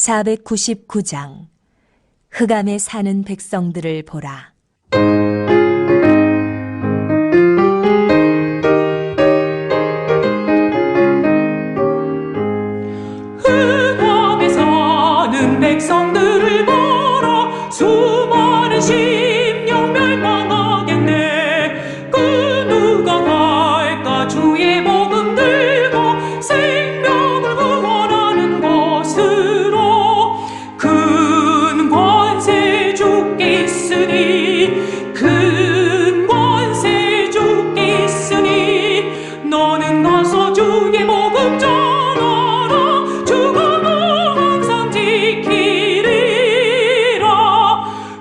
499장 흑암에 사는 백성들을 보라. 흑암에 사는 백성들을 보라. 수많은 심령 멸망하겠네. 그 누가 갈까? 주의 복음 들고 생명을 구원하는 것으로. 큰 권세 주께 있으니, 큰 권세 주께 있으니, 너는 가서 주의 복음 전하라. 주가 항상 지키리라.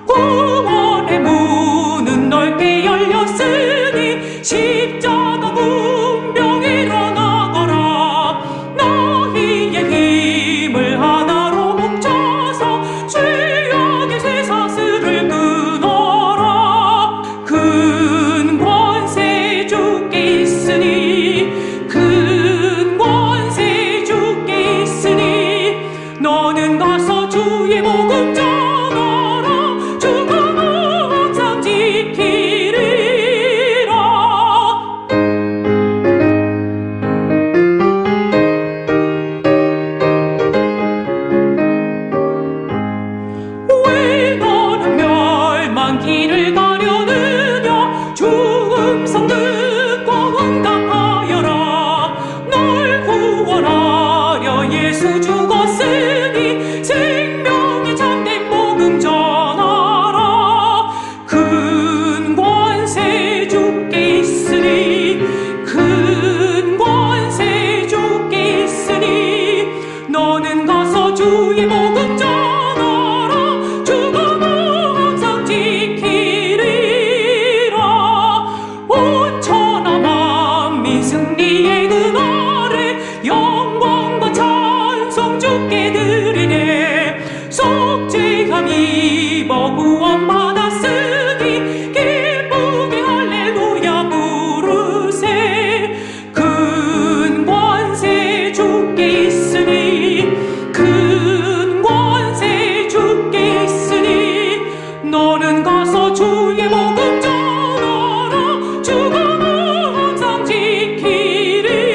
구원의 문은 넓게 열렸으니, 십자가 군병 일어나거라. 너희의 힘을 하나로 뭉쳐서 죄악의 쇠사슬을 끊어라. 큰 권세 주께 있으니, 큰 권세 주께 있으니, 너는 가서 주의 복음 전하라. 주가 항상 지키리라. 왜 너는 멸망길을 가려느냐? 주 음성 듣고 응답하여라. 널 구원하려 예수 죽었으니, 생명의 참된 복음 전하라. 큰 권세 주께 있으니, 큰 권세 주께 있으니, 너는 가서 주의 복음 전하라. 주가 항상 지키리라. 온 천하 만민 승리의 은혜를 영광과 찬송 주께 드리네. 속죄함 입어 구원받았으니, 기쁘게 할렐루야 부르세. 큰 권세 주께 있으니, 큰 권세 주께 있으니, 너는 가서 주의 복음 전하라. 주가 항상 지키리라.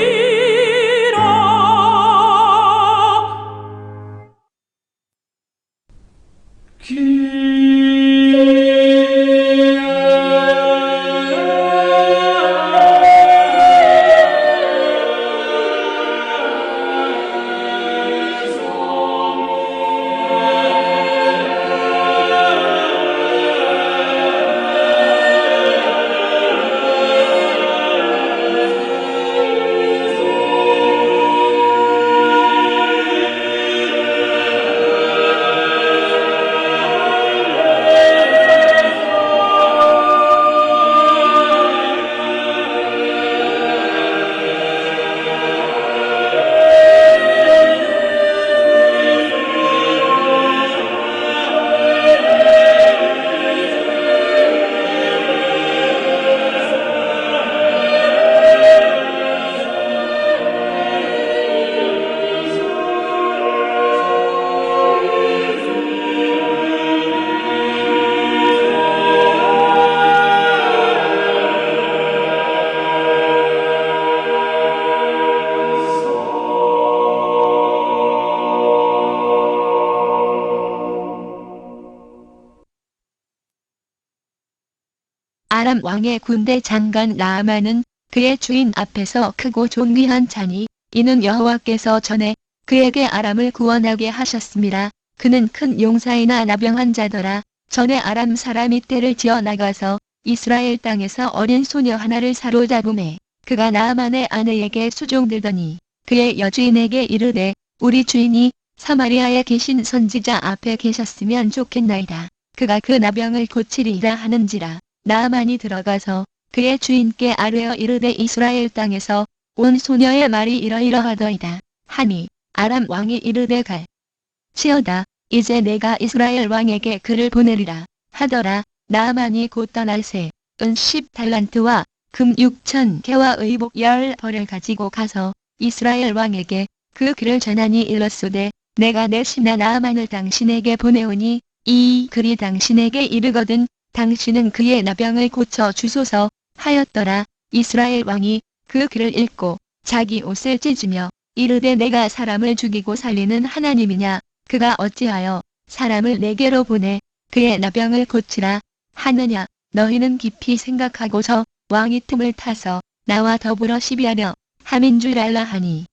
아람 왕의 군대 장관 라아만은 그의 주인 앞에서 크고 존귀한 자니, 이는 여호와께서 전에 그에게 아람을 구원하게 하셨습니다. 그는 큰 용사이나 나병한 자더라. 전에 아람 사람이 떼를 지어 나가서 이스라엘 땅에서 어린 소녀 하나를 사로잡음에 그가 나아만의 아내에게 수종들더니 그의 여주인에게 이르되, 우리 주인이 사마리아에 계신 선지자 앞에 계셨으면 좋겠나이다. 그가 그 나병을 고치리라 하는지라. 나아만이 들어가서 그의 주인께 아뢰어 이르되, 이스라엘 땅에서 온 소녀의 말이 이러이러하더이다 하니, 아람 왕이 이르되, 갈지어다. 이제 내가 이스라엘 왕에게 그를 보내리라 하더라. 나아만이 곧 떠날새 은 10달란트와 금 6,000개와 의복 10벌을 가지고 가서 이스라엘 왕에게 그 글을 전하니 일렀소되, 내가 내 신하 나아만을 당신에게 보내오니 이 글이 당신에게 이르거든 당신은 그의 나병을 고쳐 주소서 하였더라. 이스라엘 왕이 그 글을 읽고 자기 옷을 찢으며 이르되 내가 사람을 죽이고 살리는 하나님이냐 그가 어찌하여 사람을 내게로 보내 그의 나병을 고치라 하느냐. 너희는 깊이 생각하고서 왕이 틈을 타서 나와 더불어 시비하려 함인 줄 알라 하니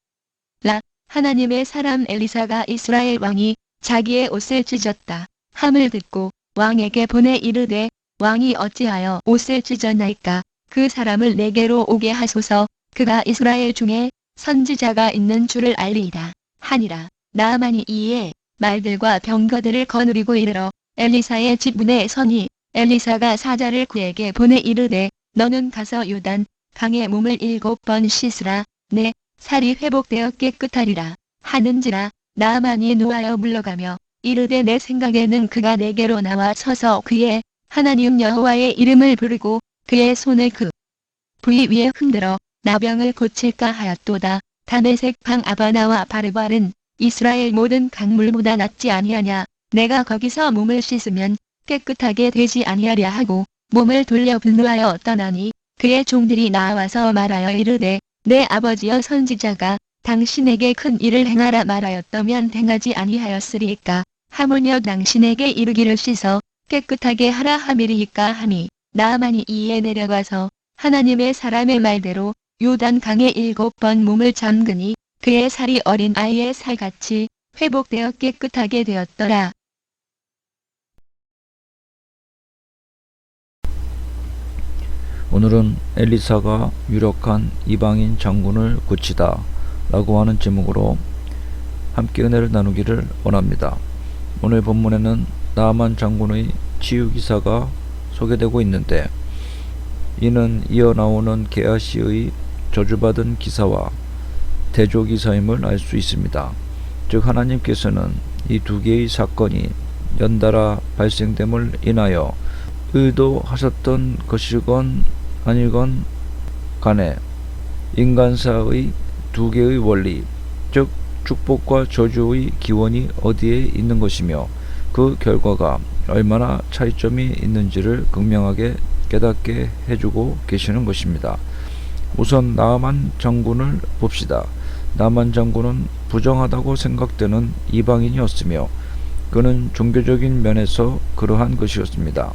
하나님의 사람 엘리사가 이스라엘 왕이 자기의 옷을 찢었다 함을 듣고 왕에게 보내 이르되 왕이 어찌하여 옷을 찢었나이까 그 사람을 내게로 오게 하소서 그가 이스라엘 중에 선지자가 있는 줄을 알리이다 하니라. 나아만이 이에 말들과 병거들을 거느리고 이르러 엘리사의 집 문에 서니 엘리사가 사자를 그에게 보내 이르되 너는 가서 요단 강에 몸을 7번 씻으라 내 살이 회복되어 깨끗하리라 하는지라. 나아만이 노하여 물러가며 이르되 내 생각에는 그가 내게로 나와 서서 그의 하나님 여호와의 이름을 부르고 그의 손을 그 부위 위에 흔들어 나병을 고칠까 하였도다. 다메섹 방 아바나와 바르발은 이스라엘 모든 강물보다 낫지 아니하냐. 내가 거기서 몸을 씻으면 깨끗하게 되지 아니하랴 하고 몸을 돌려 분노하여 떠나니 그의 종들이 나와서 말하여 이르되 내 아버지여 선지자가 당신에게 큰 일을 행하라 말하였다면 행하지 아니하였으리이까 하물며 당신에게 이르기를 씻어 깨끗하게 하라 함이리이까 하니 나아만이 이에 내려가서 하나님의 사람의 말대로 요단 강에 7번 몸을 잠그니 그의 살이 어린 아이의 살같이 회복되어 깨끗하게 되었더라. 오늘은 엘리사가 유력한 이방인 장군을 고치다 라고 하는 제목으로 함께 은혜를 나누기를 원합니다. 오늘 본문에는 나아만 장군의 치유기사가 소개되고 있는데 이는 이어 나오는 게하시의 저주받은 기사와 대조기사임을 알 수 있습니다. 즉 하나님께서는 이 두 개의 사건이 연달아 발생됨을 인하여 의도하셨던 것이건 아니건 간에 인간사의 두 개의 원리, 즉 축복과 저주의 기원이 어디에 있는 것이며 그 결과가 얼마나 차이점이 있는지를 극명하게 깨닫게 해주고 계시는 것입니다. 우선 나아만 장군을 봅시다. 나아만 장군은 부정하다고 생각되는 이방인이었으며 그는 종교적인 면에서 그러한 것이었습니다.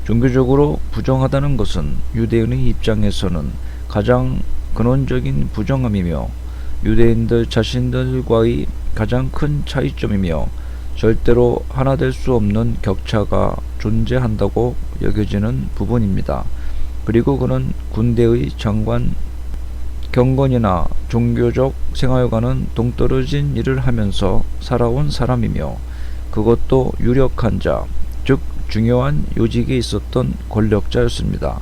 종교적으로 부정하다는 것은 유대인의 입장에서는 가장 근원적인 부정함이며 유대인들 자신들과의 가장 큰 차이점이며 절대로 하나 될 수 없는 격차가 존재한다고 여겨지는 부분입니다. 그리고 그는 군대의 장관 경건이나 종교적 생활과는 동떨어진 일을 하면서 살아온 사람이며 그것도 유력한 자, 즉 중요한 요직에 있었던 권력자였습니다.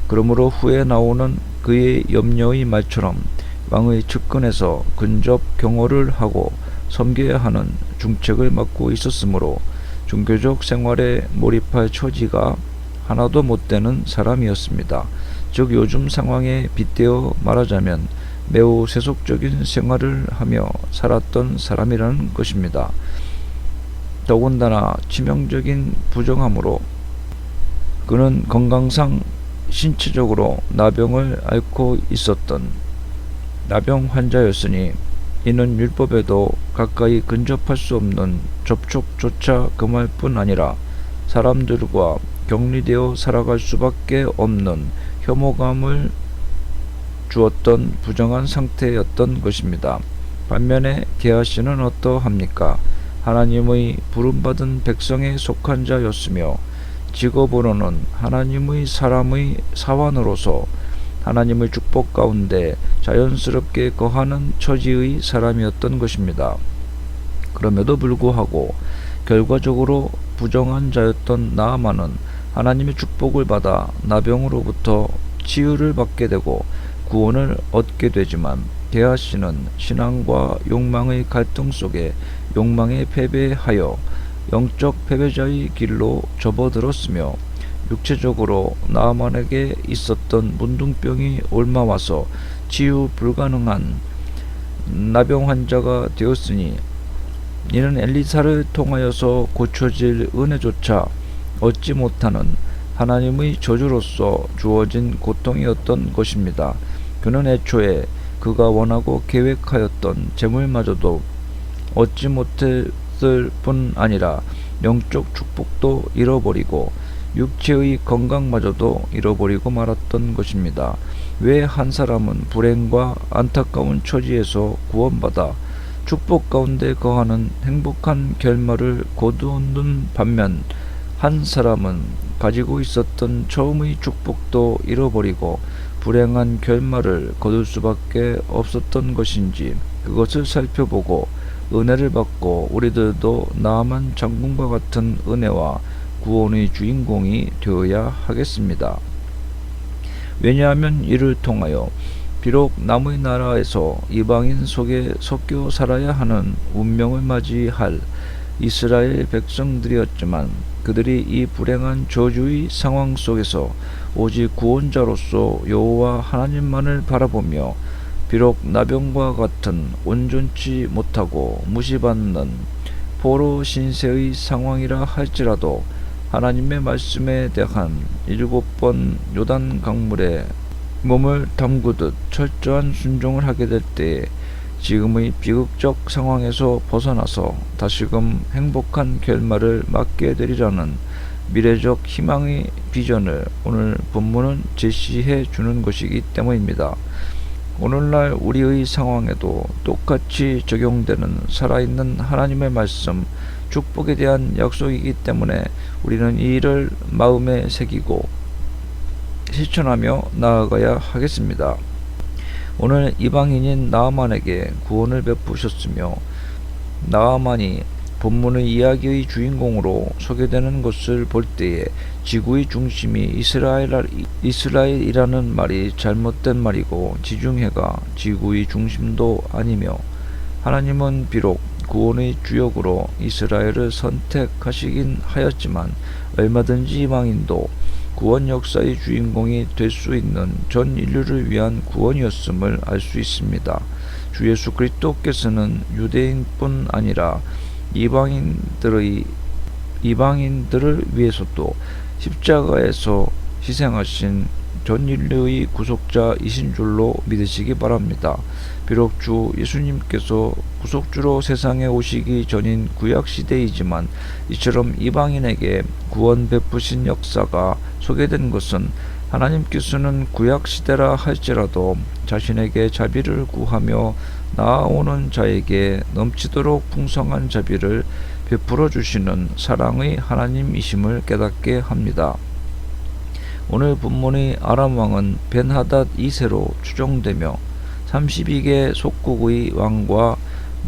그러므로 후에 나오는 그의 염려의 말처럼 왕의 측근에서 근접 경호를 하고 섬겨야 하는 중책을 맡고 있었으므로 종교적 생활에 몰입할 처지가 하나도 못 되는 사람이었습니다. 즉 요즘 상황에 빗대어 말하자면 매우 세속적인 생활을 하며 살았던 사람이라는 것입니다. 더군다나 치명적인 부정함으로 그는 건강상 신체적으로 나병을 앓고 있었던 나병 환자였으니 이는 율법에도 가까이 근접할 수 없는 접촉조차 금할 뿐 아니라 사람들과 격리되어 살아갈 수밖에 없는 혐오감을 주었던 부정한 상태였던 것입니다. 반면에 게하시는 어떠합니까? 하나님의 부름받은 백성에 속한 자였으며 직업으로는 하나님의 사람의 사환으로서 하나님의 축복 가운데 자연스럽게 거하는 처지의 사람이었던 것입니다. 그럼에도 불구하고 결과적으로 부정한 자였던 나아만은 하나님의 축복을 받아 나병으로부터 치유를 받게 되고 구원을 얻게 되지만 게하시는 신앙과 욕망의 갈등 속에 욕망에 패배하여 영적 패배자의 길로 접어들었으며 육체적으로 나아만에게 있었던 문둥병이 옮아와서 치유 불가능한 나병 환자가 되었으니 이는 엘리사를 통하여서 고쳐질 은혜조차 얻지 못하는 하나님의 저주로서 주어진 고통이었던 것입니다. 그는 애초에 그가 원하고 계획하였던 재물마저도 얻지 못했을 뿐 아니라 영적 축복도 잃어버리고 육체의 건강마저도 잃어버리고 말았던 것입니다. 왜 한 사람은 불행과 안타까운 처지에서 구원받아 축복 가운데 거하는 행복한 결말을 거두는 반면 한 사람은 가지고 있었던 처음의 축복도 잃어버리고 불행한 결말을 거둘 수밖에 없었던 것인지 그것을 살펴보고 은혜를 받고 우리들도 나아만 장군과 같은 은혜와 구원의 주인공이 되어야 하겠습니다. 왜냐하면 이를 통하여 비록 남의 나라에서 이방인 속에 섞여 살아야 하는 운명을 맞이할 이스라엘 백성들이었지만 그들이 이 불행한 저주의 상황 속에서 오직 구원자로서 여호와 하나님만을 바라보며 비록 나병과 같은 온전치 못하고 무시받는 포로 신세의 상황이라 할지라도 하나님의 말씀에 대한 7번 요단 강물에 몸을 담그듯 철저한 순종을 하게 될 때에 지금의 비극적 상황에서 벗어나서 다시금 행복한 결말을 맞게 되리라는 미래적 희망의 비전을 오늘 본문은 제시해 주는 것이기 때문입니다. 오늘날 우리의 상황에도 똑같이 적용되는 살아있는 하나님의 말씀, 축복에 대한 약속이기 때문에 우리는 이 일을 마음에 새기고 실천하며 나아가야 하겠습니다. 오늘 이방인인 나아만에게 구원을 베푸셨으며 나아만이 본문의 이야기의 주인공으로 소개되는 것을 볼 때에 지구의 중심이 이스라엘이라는 말이 잘못된 말이고 지중해가 지구의 중심도 아니며 하나님은 비록 구원의 주역으로 이스라엘을 선택하시긴 하였지만 얼마든지 이방인도 구원 역사의 주인공이 될 수 있는 전 인류를 위한 구원이었음을 알 수 있습니다. 주 예수 그리스도께서는 유대인뿐 아니라 이방인들을 위해서도 십자가에서 희생하신 전 인류의 구속자이신 줄로 믿으시기 바랍니다. 비록 주 예수님께서 구속주로 세상에 오시기 전인 구약시대이지만 이처럼 이방인에게 구원 베푸신 역사가 소개된 것은 하나님께서는 구약시대라 할지라도 자신에게 자비를 구하며 나아오는 자에게 넘치도록 풍성한 자비를 베풀어 주시는 사랑의 하나님이심을 깨닫게 합니다. 오늘 본문의 아람 왕은 벤하닷 2세로 추정되며 32개 속국의 왕과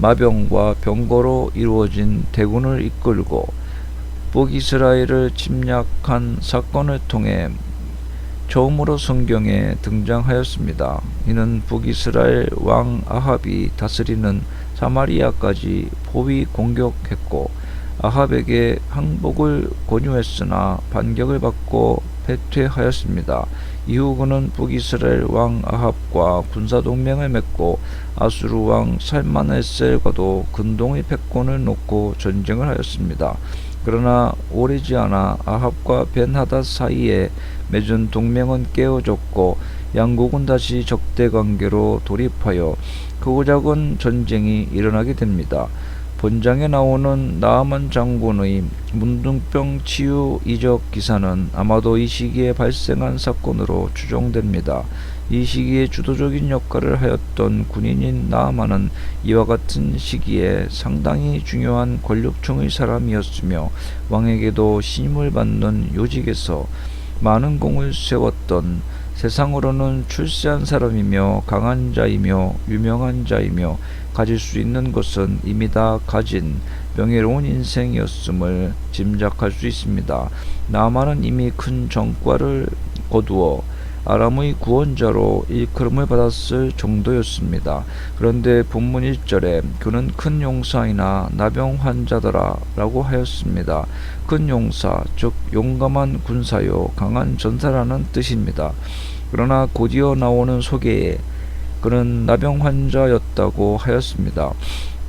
마병과 병거로 이루어진 대군을 이끌고 북이스라엘을 침략한 사건을 통해 처음으로 성경에 등장하였습니다. 이는 북이스라엘 왕 아합이 다스리는 사마리아까지 포위 공격했고 아합에게 항복을 권유했으나 반격을 받고 패퇴하였습니다. 이후 그는 북이스라엘 왕 아합과 군사동맹을 맺고 아수르 왕 살만에셀과도 근동의 패권을 놓고 전쟁을 하였습니다. 그러나 오래지 않아 아합과 벤하닷 사이에 맺은 동맹은 깨어졌고 양국은 다시 적대관계로 돌입하여 크고 작은 전쟁이 일어나게 됩니다. 본장에 나오는 나아만 장군의 문둥병 치유 이적 기사는 아마도 이 시기에 발생한 사건으로 추정됩니다. 이 시기에 주도적인 역할을 하였던 군인인 나아만은 이와 같은 시기에 상당히 중요한 권력층의 사람이었으며 왕에게도 신임을 받는 요직에서 많은 공을 세웠던 세상으로는 출세한 사람이며 강한 자이며 유명한 자이며 가질 수 있는 것은 이미 다 가진 명예로운 인생이었음을 짐작할 수 있습니다. 나아만은 이미 큰 전과를 거두어 아람의 구원자로 일컬음을 받았을 정도였습니다. 그런데 본문 1절에 그는 큰 용사이나 나병 환자더라 라고 하였습니다. 큰 용사, 즉 용감한 군사요 강한 전사라는 뜻입니다. 그러나 곧이어 나오는 소개에 그는 나병 환자였다고 하였습니다.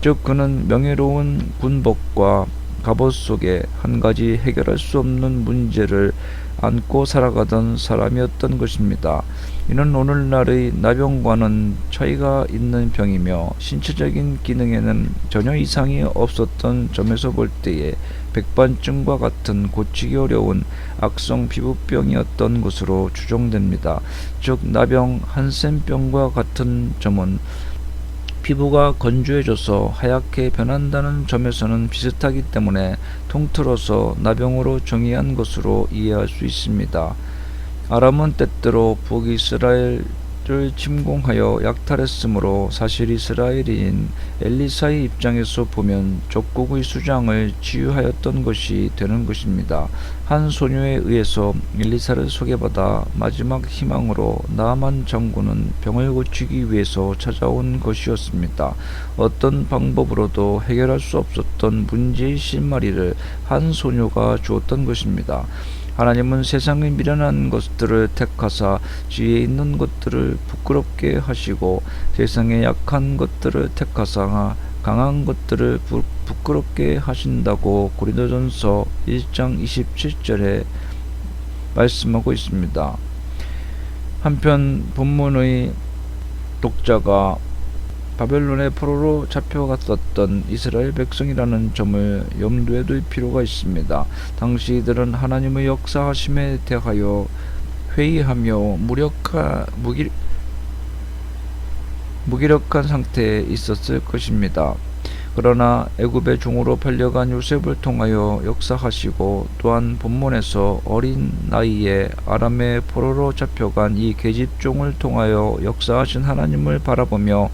즉 그는 명예로운 군복과 갑옷 속에 한 가지 해결할 수 없는 문제를 안고 살아가던 사람이었던 것입니다. 이는 오늘날의 나병과는 차이가 있는 병이며 신체적인 기능에는 전혀 이상이 없었던 점에서 볼 때에 백반증과 같은 고치기 어려운 악성 피부병이었던 것으로 추정됩니다. 즉 나병 한센병과 같은 점은 피부가 건조해져서 하얗게 변한다는 점에서는 비슷하기 때문에 통틀어서 나병으로 정의한 것으로 이해할 수 있습니다. 아람은 때때로 북이스라엘을 침공하여 약탈했으므로 사실 이스라엘인 엘리사의 입장에서 보면 적국의 수장을 치유하였던 것이 되는 것입니다. 한 소녀에 의해서 엘리사를 소개받아 마지막 희망으로 나아만 장군은 병을 고치기 위해서 찾아온 것이었습니다. 어떤 방법으로도 해결할 수 없었던 문제의 실마리를 한 소녀가 주었던 것입니다. 하나님은 세상의 미련한 것들을 택하사 지혜 있는 것들을 부끄럽게 하시고 세상의 약한 것들을 택하사 강한 것들을 부끄럽게 하신다고 고린도전서 1장 27절에 말씀하고 있습니다. 한편 본문의 독자가 바벨론의 포로로 잡혀갔었던 이스라엘 백성이라는 점을 염두에 둘 필요가 있습니다. 당시 이들은 하나님의 역사하심에 대하여 회의하며 무기력한 상태에 있었을 것입니다. 그러나 애굽의 종으로 팔려간 요셉을 통하여 역사하시고 또한 본문에서 어린 나이에 아람의 포로로 잡혀간 이 계집종을 통하여 역사하신 하나님을 바라보며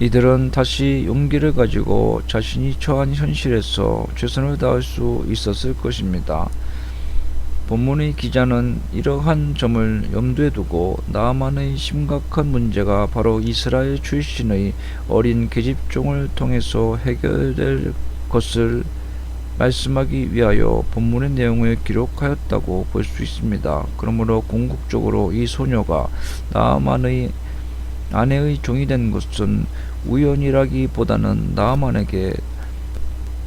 이들은 다시 용기를 가지고 자신이 처한 현실에서 최선을 다할 수 있었을 것입니다. 본문의 기자는 이러한 점을 염두에 두고 나아만의 심각한 문제가 바로 이스라엘 출신의 어린 계집종을 통해서 해결될 것을 말씀하기 위하여 본문의 내용을 기록하였다고 볼 수 있습니다. 그러므로 궁극적으로 이 소녀가 나아만의 아내의 종이 된 것은 우연이라기보다는 나아만에게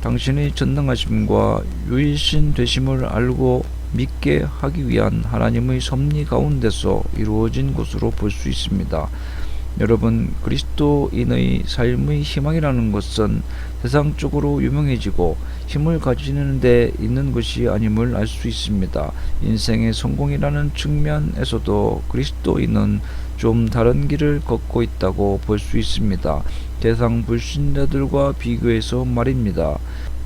당신의 전능하심과 유일신 되심을 알고 믿게 하기 위한 하나님의 섭리 가운데서 이루어진 것으로 볼 수 있습니다. 여러분, 그리스도인의 삶의 희망이라는 것은 세상적으로 유명해지고 힘을 가지는 데 있는 것이 아님을 알 수 있습니다. 인생의 성공이라는 측면에서도 그리스도인은 좀 다른 길을 걷고 있다고 볼 수 있습니다. 세상 불신자들과 비교해서 말입니다.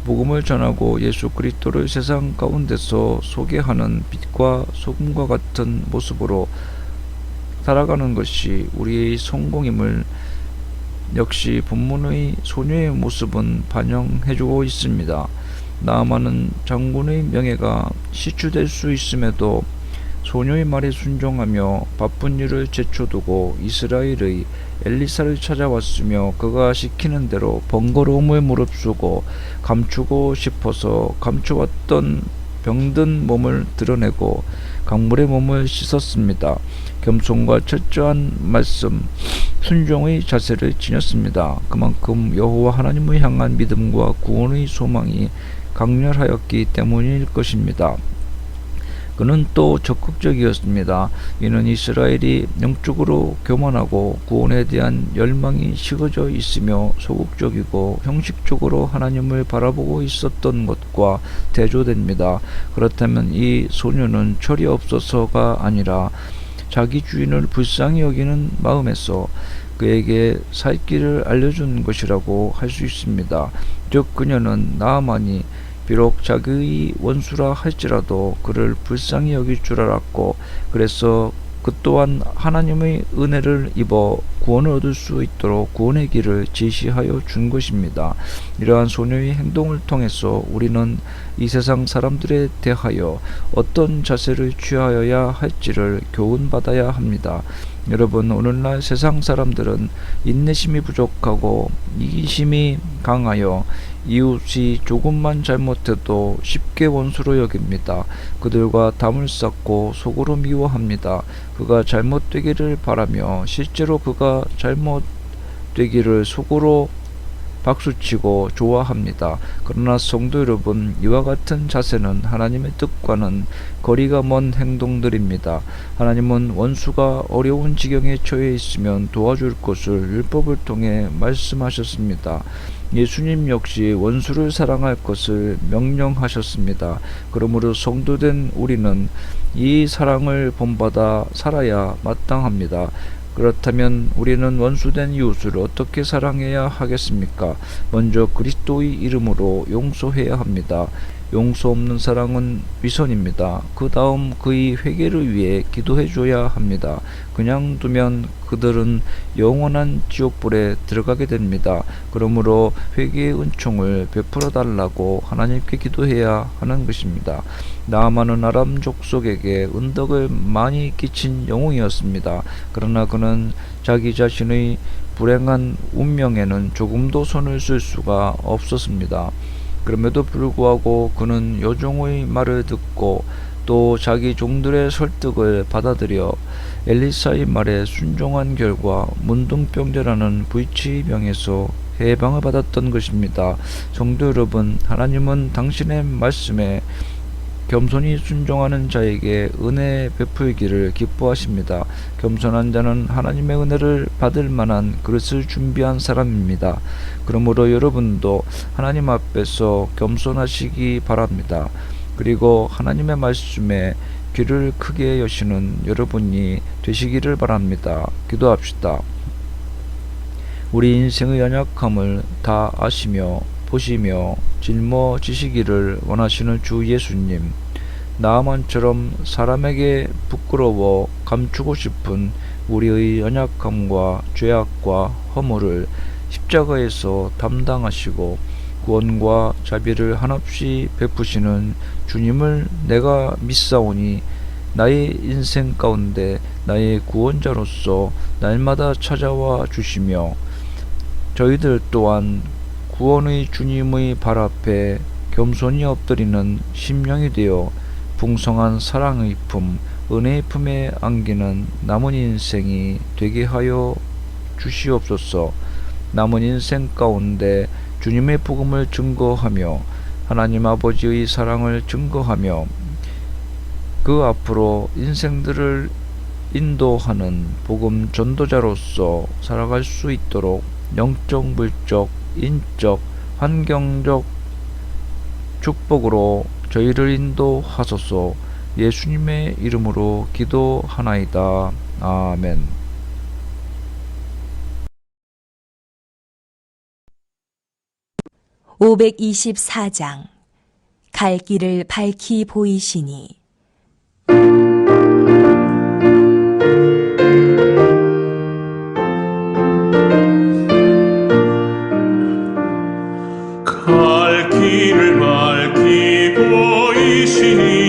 복음을 전하고 예수 그리스도를 세상 가운데서 소개하는 빛과 소금과 같은 모습으로 살아가는 것이 우리의 성공임을 역시 본문의 소녀의 모습은 반영해주고 있습니다. 나아만은 장군의 명예가 시추될 수 있음에도 소녀의 말에 순종하며 바쁜 일을 제쳐두고 이스라엘의 엘리사를 찾아왔으며 그가 시키는 대로 번거로움을 무릅쓰고 감추고 싶어서 감춰왔던 병든 몸을 드러내고 강물의 몸을 씻었습니다. 겸손과 철저한 말씀, 순종의 자세를 지녔습니다. 그만큼 여호와 하나님을 향한 믿음과 구원의 소망이 강렬하였기 때문일 것입니다. 그는 또 적극적이었습니다. 이는 이스라엘이 영적으로 교만하고 구원에 대한 열망이 식어져 있으며 소극적이고 형식적으로 하나님을 바라보고 있었던 것과 대조됩니다. 그렇다면 이 소녀는 철이 없어서가 아니라 자기 주인을 불쌍히 여기는 마음에서 그에게 살 길을 알려준 것이라고 할 수 있습니다. 즉 그녀는 나아만이 비록 자기의 원수라 할지라도 그를 불쌍히 여길 줄 알았고 그래서 그 또한 하나님의 은혜를 입어 구원을 얻을 수 있도록 구원의 길을 제시하여 준 것입니다. 이러한 소녀의 행동을 통해서 우리는 이 세상 사람들에 대하여 어떤 자세를 취하여야 할지를 교훈받아야 합니다. 여러분, 오늘날 세상 사람들은 인내심이 부족하고 이기심이 강하여 이웃이 조금만 잘못해도 쉽게 원수로 여깁니다. 그들과 담을 쌓고 속으로 미워합니다. 그가 잘못되기를 바라며 실제로 그가 잘못되기를 속으로 박수치고 좋아합니다. 그러나 성도 여러분, 이와 같은 자세는 하나님의 뜻과는 거리가 먼 행동들입니다. 하나님은 원수가 어려운 지경에 처해 있으면 도와줄 것을 율법을 통해 말씀하셨습니다. 예수님 역시 원수를 사랑할 것을 명령하셨습니다. 그러므로 성도된 우리는 이 사랑을 본받아 살아야 마땅합니다. 그렇다면 우리는 원수된 이웃을 어떻게 사랑해야 하겠습니까? 먼저 그리스도의 이름으로 용서해야 합니다. 용서 없는 사랑은 위선입니다. 그 다음 그의 회개를 위해 기도해 줘야 합니다. 그냥 두면 그들은 영원한 지옥불에 들어가게 됩니다. 그러므로 회개의 은총을 베풀어 달라고 하나님께 기도해야 하는 것입니다. 나아만은 아람 족속에게 은덕을 많이 끼친 영웅이었습니다. 그러나 그는 자기 자신의 불행한 운명에는 조금도 손을 쓸 수가 없었습니다. 그럼에도 불구하고 그는 여종의 말을 듣고 또 자기 종들의 설득을 받아들여 엘리사의 말에 순종한 결과 문둥병자라는 불치병에서 해방을 받았던 것입니다. 성도 여러분, 하나님은 당신의 말씀에 겸손히 순종하는 자에게 은혜 베풀기를 기뻐하십니다. 겸손한 자는 하나님의 은혜를 받을 만한 그릇을 준비한 사람입니다. 그러므로 여러분도 하나님 앞에서 겸손하시기 바랍니다. 그리고 하나님의 말씀에 귀를 크게 여시는 여러분이 되시기를 바랍니다. 기도합시다. 우리 인생의 연약함을 다 아시며 보시며 짊어지시기를 원하시는 주 예수님, 나아만처럼 사람에게 부끄러워 감추고 싶은 우리의 연약함과 죄악과 허물을 십자가에서 담당하시고 구원과 자비를 한없이 베푸시는 주님을 내가 믿사오니 나의 인생 가운데 나의 구원자로서 날마다 찾아와 주시며 저희들 또한 구원의 주님의 발 앞에 겸손히 엎드리는 심령이 되어 풍성한 사랑의 품, 은혜의 품에 안기는 남은 인생이 되게 하여 주시옵소서. 남은 인생 가운데 주님의 복음을 증거하며 하나님 아버지의 사랑을 증거하며 그 앞으로 인생들을 인도하는 복음 전도자로서 살아갈 수 있도록 영적, 물적, 인적, 환경적 축복으로 저희를 인도하소서. 예수님의 이름으로 기도하나이다. 아멘. (524장) 갈 길을 밝히 보이시니. 갈 길을 밝히 보이시니